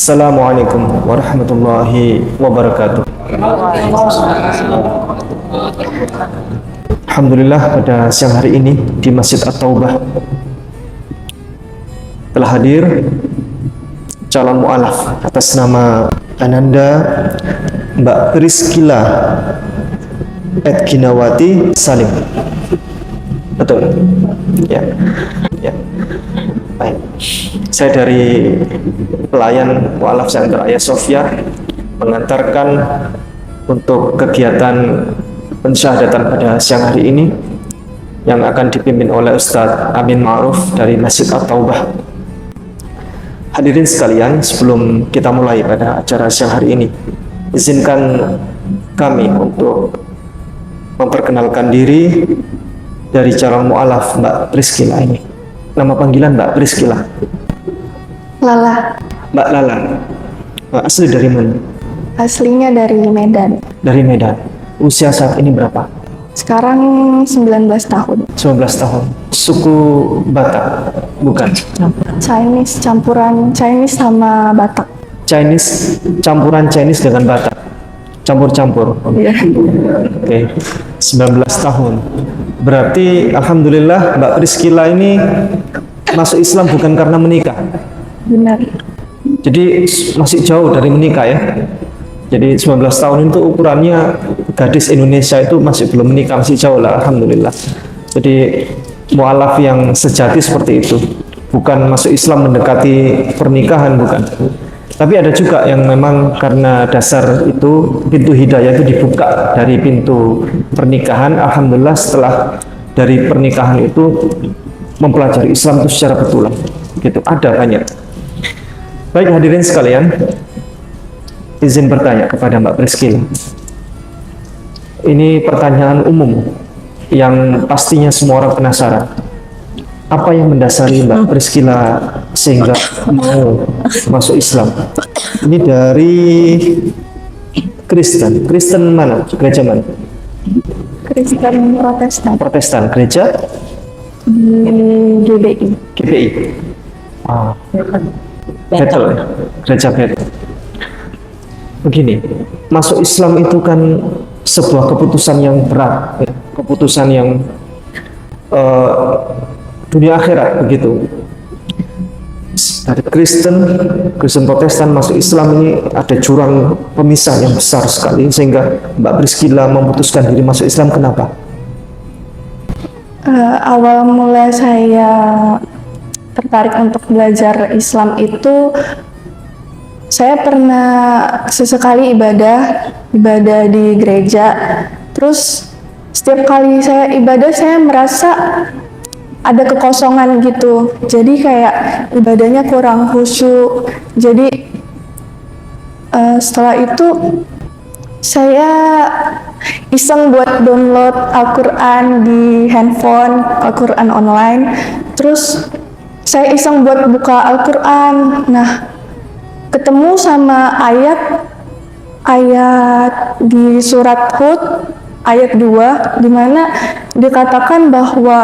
Assalamualaikum warahmatullahi wabarakatuh. Alhamdulillah, pada siang hari ini di Masjid At-Taubah telah hadir calon mu'alaf atas nama Ananda Mbak Priscilla Edginawati Salim. Betul? Ya. Ya. Baik. Saya dari pelayan mu'alaf Center Ayah Sofia mengantarkan untuk kegiatan pensyahadatan pada siang hari ini yang akan dipimpin oleh Ustadz Amin Ma'ruf dari Masjid At-Taubah. Hadirin sekalian, sebelum kita mulai pada acara siang hari ini, izinkan kami untuk memperkenalkan diri dari calon mu'alaf Mbak Priscilla ini. Nama panggilan Mbak Priscilla? Lala. Mbak Lala. Asli dari mana? Aslinya dari Medan. Dari Medan. Usia saat ini berapa? Sekarang 19 tahun. 19 tahun. Suku Batak? Bukan. Chinese, campuran Chinese sama Batak. Chinese, campuran Chinese dengan Batak? Campur-campur? Iya. Oke. 19 tahun. Berarti Alhamdulillah Mbak Priscilla ini masuk Islam bukan karena menikah? Benar. Jadi masih jauh dari menikah ya? Jadi 19 tahun itu ukurannya gadis Indonesia itu masih belum menikah, masih jauh lah, Alhamdulillah. Jadi mu'alaf yang sejati seperti itu, bukan masuk Islam mendekati pernikahan, bukan. Tapi ada juga yang memang karena dasar itu pintu hidayah itu dibuka dari pintu pernikahan. Alhamdulillah setelah dari pernikahan itu mempelajari Islam itu secara betulan. Gitu, ada banyak. Baik hadirin sekalian, izin bertanya kepada Mbak Priscilla. Ini pertanyaan umum yang pastinya semua orang penasaran. Apa yang mendasari Mbak Priscilla sehingga mau masuk Islam? Ini dari Kristen. Kristen mana? Gereja mana? Kristen Protestan. Protestan. Gereja? Di GBI. GBI. Ah. Betul. Gereja Betel. Begini, masuk Islam itu kan sebuah keputusan yang berat, ya. Keputusan yang dunia akhirat begitu. Dari Kristen Protestan masuk Islam ini ada jurang pemisah yang besar sekali, sehingga Mbak Priscilla memutuskan diri masuk Islam. Kenapa? Awal mula saya tertarik untuk belajar Islam itu, saya pernah sesekali ibadah di gereja. Terus setiap kali saya ibadah, saya merasa ada kekosongan gitu. Jadi kayak ibadahnya kurang khusyuk. Jadi setelah itu saya iseng buat download Al-Quran di handphone, Al-Quran online. Terus saya iseng buat buka Al-Quran. Nah, ketemu sama ayat di surat Hud ayat 2, di mana dikatakan bahwa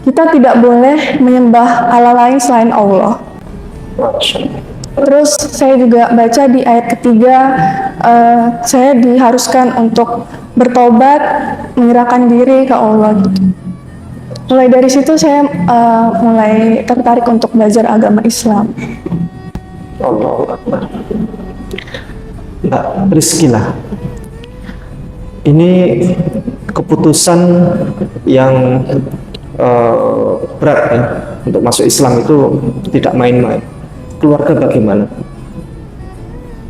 kita tidak boleh menyembah Allah lain selain Allah. Terus saya juga baca di ayat ketiga, saya diharuskan untuk bertobat, menyerahkan diri ke Allah gitu. Mulai dari situ saya mulai tertarik untuk belajar agama Islam. Allahu Akbar. Mbak Priscilla, ini keputusan yang berat ya, untuk masuk Islam itu tidak main-main. Keluarga bagaimana?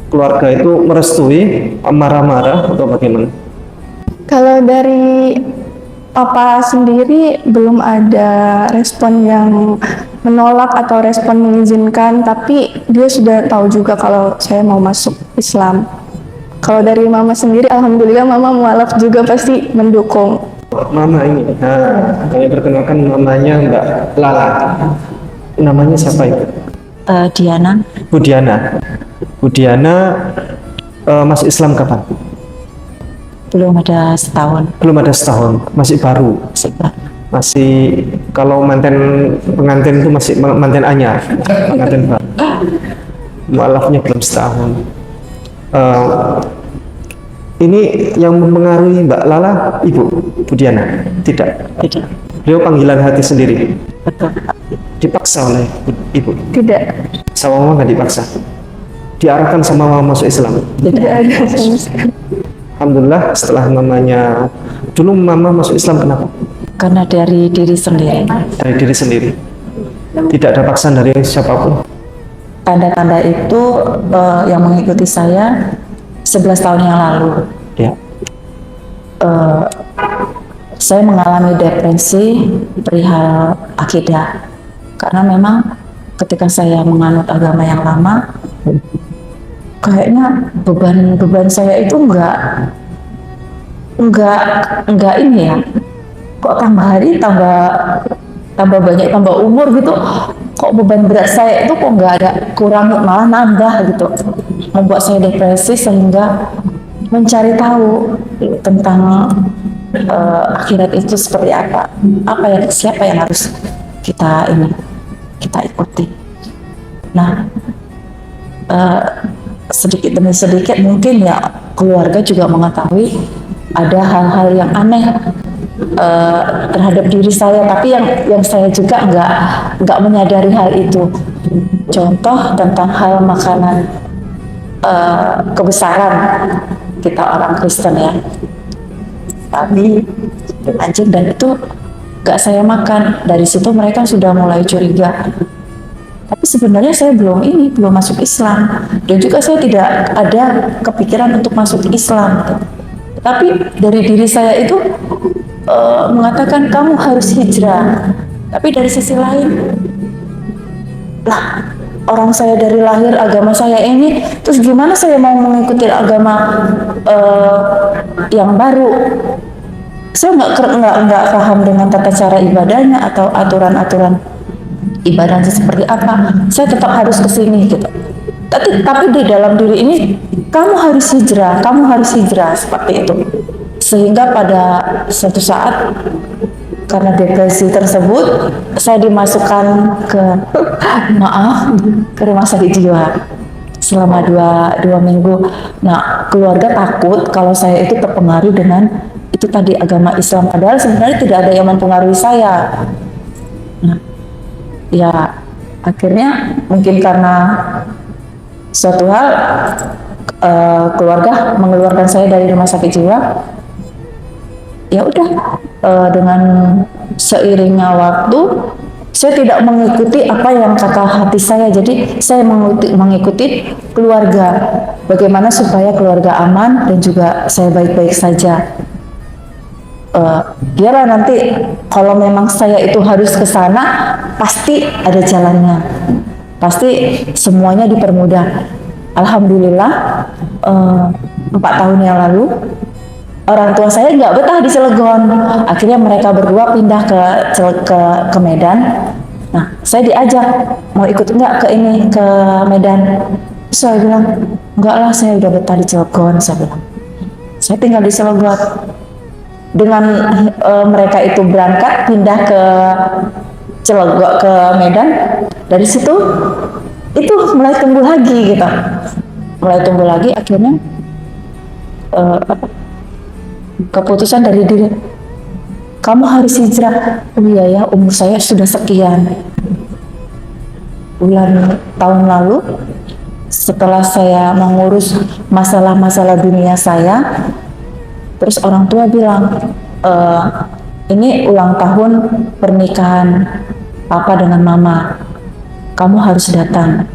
Keluarga itu merestui, marah-marah atau bagaimana? Kalau dari Papa sendiri belum ada respon yang menolak atau respon mengizinkan, tapi dia sudah tahu juga kalau saya mau masuk Islam. Kalau dari Mama sendiri, Alhamdulillah Mama mualaf juga pasti mendukung. Mama ini, kami perkenalkan mamanya Mbak Lala. Namanya siapa itu? Diana. Bu Diana. Bu Diana masuk Islam kapan? Belum ada setahun. Belum ada setahun, masih baru. Masih, kalau pengantin itu masih manten anyar, pengantin baru. mualafnya belum setahun. Eh, ini yang mempengaruhi Mbak Lala, Ibu Budiana? Tidak. Tidak. Beliau panggilan hati sendiri. Betul. Dipaksa oleh Ibu? Tidak. Sama mama nggak dipaksa? Diarahkan sama mama masuk Islam? Tidak ada sama sekali. Alhamdulillah setelah mamanya, dulu mama masuk Islam kenapa? Karena dari diri sendiri. Dari diri sendiri. Tidak ada paksaan dari siapapun. Tanda-tanda itu yang mengikuti saya 11 tahun yang lalu. Ya. Saya mengalami depresi perihal akidah. Karena memang ketika saya menganut agama yang lama, kayaknya beban saya itu enggak ini ya. Kok tambah hari tambah banyak, tambah umur gitu, kok beban berat saya itu kok nggak ada kurang, malah nambah gitu, membuat saya depresi sehingga mencari tahu tentang akhirat itu seperti apa siapa yang harus kita ikuti. Nah, sedikit demi sedikit mungkin ya keluarga juga mengetahui ada hal-hal yang aneh terhadap diri saya, tapi yang saya juga nggak menyadari hal itu. Contoh tentang hal makanan kebesaran kita orang Kristen ya, babi, anjing, dan itu nggak saya makan. Dari situ mereka sudah mulai curiga. Tapi sebenarnya saya belum masuk Islam, dan juga saya tidak ada kepikiran untuk masuk Islam. Tapi dari diri saya itu mengatakan kamu harus hijrah. Tapi dari sisi lain, lah orang saya dari lahir agama saya ini, terus gimana saya mau mengikuti agama yang baru? Saya nggak paham dengan tata cara ibadahnya atau aturan-aturan ibadahnya seperti apa. Saya tetap harus ke sini gitu. Tapi di dalam diri ini kamu harus hijrah seperti itu. Sehingga pada suatu saat karena depresi tersebut saya dimasukkan ke rumah sakit jiwa selama dua minggu. Nah, keluarga takut kalau saya itu terpengaruh dengan itu tadi agama Islam, padahal sebenarnya tidak ada yang mempengaruhi saya. Nah, ya akhirnya mungkin karena suatu hal keluarga mengeluarkan saya dari rumah sakit jiwa. Ya udah, dengan seiringnya waktu saya tidak mengikuti apa yang kata hati saya, jadi saya mengikuti keluarga, bagaimana supaya keluarga aman dan juga saya baik-baik saja. Biarlah nanti kalau memang saya itu harus ke sana, pasti ada jalannya, pasti semuanya dipermudah. Alhamdulillah, 4 tahun yang lalu orang tua saya nggak betah di Cilegon. Akhirnya mereka berdua pindah ke Medan. Nah, saya diajak mau ikut nggak ke Medan. Saya bilang enggak lah, saya udah betah di Cilegon. Saya bilang saya tinggal di Cilegon. Dengan mereka itu berangkat pindah ke Cilegon, ke Medan, dari situ itu mulai tumbuh lagi gitu. Akhirnya keputusan dari diri, kamu harus hijrah. Oh iya ya, umur saya sudah sekian. Tahun lalu setelah saya mengurus masalah-masalah dunia saya, terus orang tua bilang, ini ulang tahun pernikahan papa dengan mama, kamu harus datang.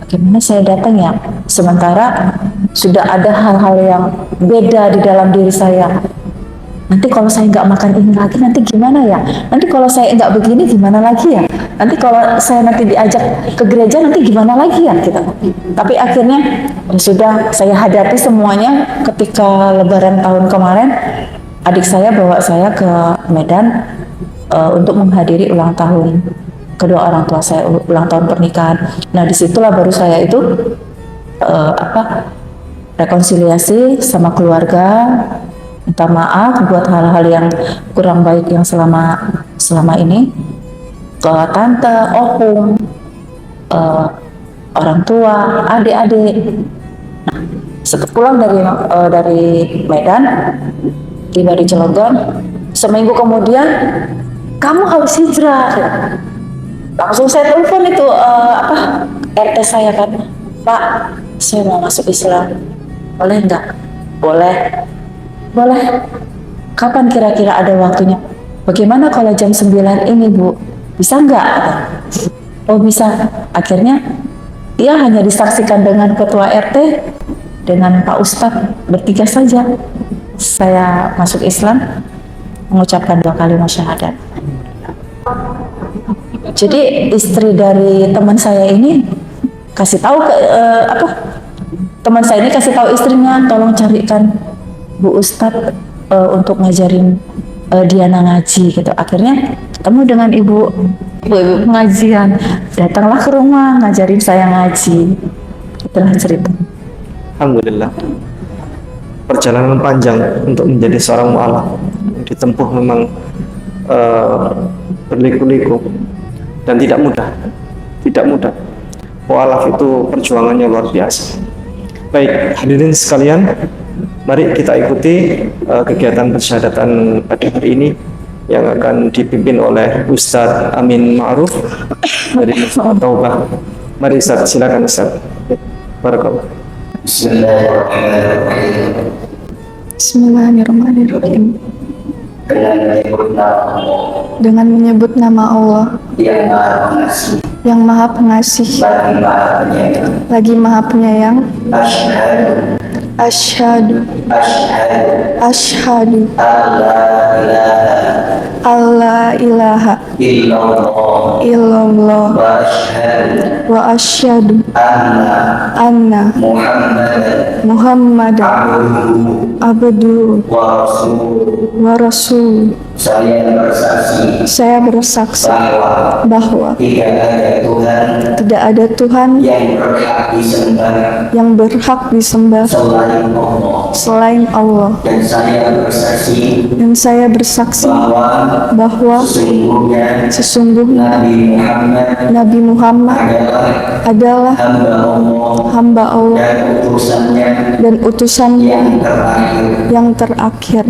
Bagaimana saya datang ya? Sementara sudah ada hal-hal yang beda di dalam diri saya. Nanti kalau saya nggak makan ini lagi, nanti gimana ya? Nanti kalau saya nggak begini, gimana lagi ya? Nanti kalau saya nanti diajak ke gereja, nanti gimana lagi ya? Gitu. Tapi akhirnya sudah saya hadapi semuanya. Ketika Lebaran tahun kemarin, adik saya bawa saya ke Medan untuk menghadiri ulang tahun kedua orang tua saya, ulang tahun pernikahan. Nah, disitulah baru saya itu rekonsiliasi sama keluarga, minta maaf buat hal-hal yang kurang baik yang selama ini ke tante, opung, orang tua, adik-adik. Nah, setelah pulang dari Medan, tiba di Cilegon, seminggu kemudian kamu harus hijrah. Langsung saya telepon itu RT saya kan, Pak, saya mau masuk Islam, boleh nggak? Boleh, boleh. Kapan kira-kira ada waktunya? Bagaimana kalau jam 9 ini, Bu? Bisa nggak? Oh bisa. Akhirnya dia hanya disaksikan dengan ketua RT, dengan Pak Ustadz, bertiga saja. Saya masuk Islam, mengucapkan 2 kalimat syahadat. Jadi istri dari teman saya ini kasih tahu teman saya ini kasih tahu istrinya, tolong carikan Bu Ustadz untuk ngajarin Diana ngaji gitu. Akhirnya ketemu dengan ibu pengajian, datanglah ke rumah ngajarin saya ngaji. Itulah cerita. Alhamdulillah. Perjalanan panjang untuk menjadi seorang mu'alaf, ditempuh memang berliku-liku dan tidak mudah. Tidak mudah. Mu'alaf itu perjuangannya luar biasa. Baik, hadirin sekalian, mari kita ikuti kegiatan persyahadatan pada hari ini yang akan dipimpin oleh Ustadz Amin Ma'ruf dari Masjid Taubah. Mari Ustadz, silakan Ustadz. Barakallah. Bismillahirrahmanirrahim. Bismillahirrahmanirrahim. Dengan menyebut nama Allah Dengan menyebut nama Allah yang Maha Pengasih, yang Maha Pengasih, lagi Maha Penyayang. lagi Maha Penyayang. Asyhadu Asyhadu asyhadu alla alla ilaha illallah illallah wa asyhadu wa asyhadu anna Muhammadan Muhammadan abduhu wa rasul. Saya bersaksi bahwa tidak ada Tuhan yang berhak disembah selain Allah, dan saya bersaksi bahwa sesungguhnya Nabi Muhammad adalah hamba Allah dan utusannya yang terakhir.